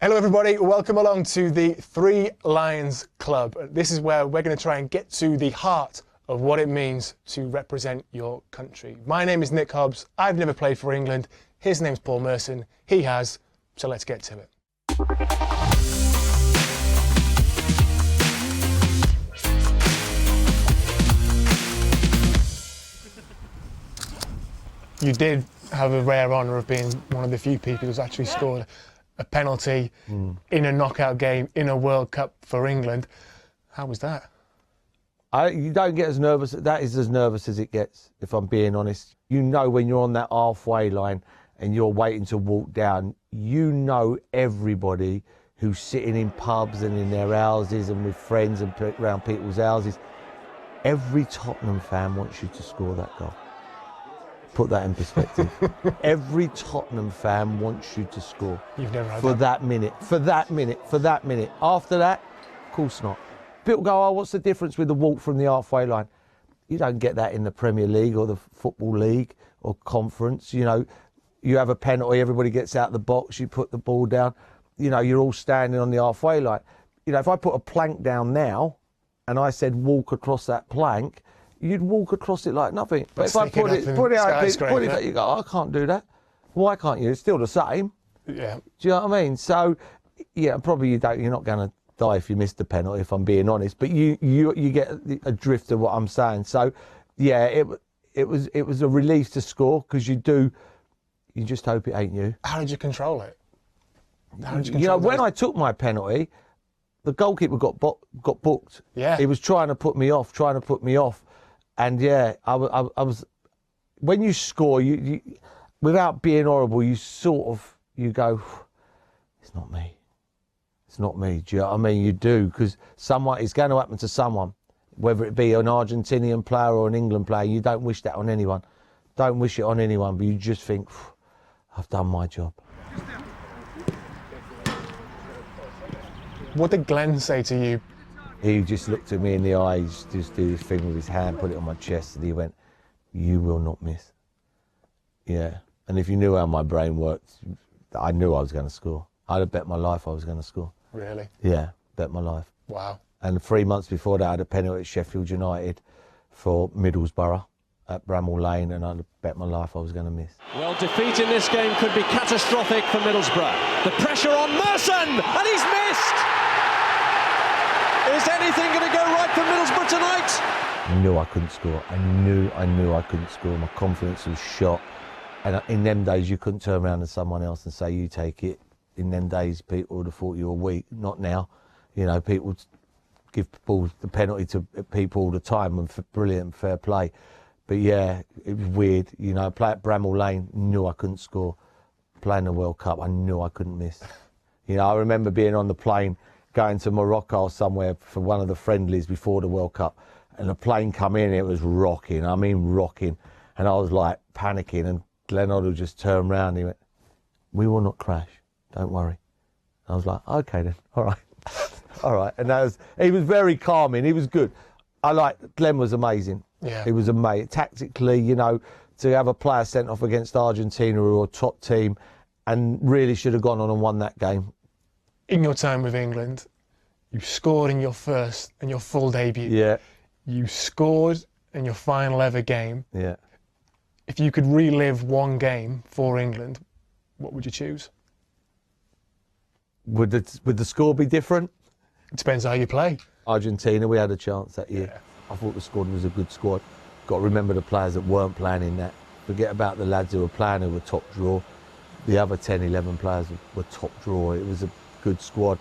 Hello everybody, welcome along to the Three Lions Club. This is where we're going to try and get to the heart of what it means to represent your country. My name is Nick Hobbs, I've never played for England. His name's Paul Merson, he has, so let's get to it. You did have a rare honour of being one of the few people who's actually scored a penalty in a knockout game in a World Cup for England. How was that? You don't get as nervous. That is as nervous as it gets, if I'm being honest. You know when you're on that halfway line and you're waiting to walk down, you know everybody who's sitting in pubs and in their houses and with friends and around people's houses. Every Tottenham fan wants you to score that goal. Put that in perspective. Every Tottenham fan wants you to score. You've never had for that minute, for that minute, for that minute. After that, of course not. People go, oh, what's the difference with the walk from the halfway line? You don't get that in the Premier League or the Football League or Conference. You know, you have a penalty, everybody gets out the box, you put the ball down. You know, you're all standing on the halfway line. You know, if I put a plank down now and I said walk across that plank, you'd walk across it like nothing. But if I put it out, you go, oh, I can't do that. Why can't you? It's still the same. Yeah. Do you know what I mean? So, yeah, probably you're not going to die if you miss the penalty, if I'm being honest. But you get a drift of what I'm saying. So, yeah, it was a relief to score because you just hope it ain't you. How did you control it? When I took my penalty, the goalkeeper got booked. Yeah. He was trying to put me off. And yeah, I was. When you score, you without being horrible, you go, it's not me. It's not me. Do you know what I mean? You do, because it's going to happen to someone, whether it be an Argentinian player or an England player. You don't wish that on anyone. Don't wish it on anyone, but you just think, I've done my job. What did Glenn say to you? He just looked at me in the eyes, just did his thing with his hand, put it on my chest, and he went, you will not miss. Yeah. And if you knew how my brain worked, I knew I was going to score. I'd have bet my life I was going to score. Really? Yeah, bet my life. Wow. And 3 months before that, I had a penalty at Sheffield United for Middlesbrough at Bramall Lane, and I'd bet my life I was going to miss. Well, defeat in this game could be catastrophic for Middlesbrough. The pressure on Merson, and he's missed! Is anything going to go right for Middlesbrough tonight? I knew I couldn't score. I knew I couldn't score. My confidence was shot. And in them days, you couldn't turn around to someone else and say, you take it. In them days, people would have thought you were weak. Not now. You know, people give the penalty to people all the time, and brilliant, fair play. But yeah, it was weird. You know, play at Bramall Lane, knew I couldn't score. Playing the World Cup, I knew I couldn't miss. You know, I remember being on the plane, going to Morocco or somewhere for one of the friendlies before the World Cup, and the plane come in, it was rocking, I mean rocking, and I was like panicking, and Glenn Hoddle just turned around and he went, we will not crash, don't worry. I was like, okay then, all right. All right, and he was very calming, he was good. Glenn was amazing. Yeah. He was amazing. Tactically, you know, to have a player sent off against Argentina, who are a top team, and really should have gone on and won that game. In your time with England, you scored in your first and your full debut. Yeah. You scored in your final ever game. Yeah. If you could relive one game for England, what would you choose? Would the score be different? It depends how you play. Argentina, we had a chance that year. Yeah. I thought the squad was a good squad. Got to remember the players that weren't playing in that. Forget about the lads who were playing, who were top draw. The other 10, 11 players were top draw. It was a good squad.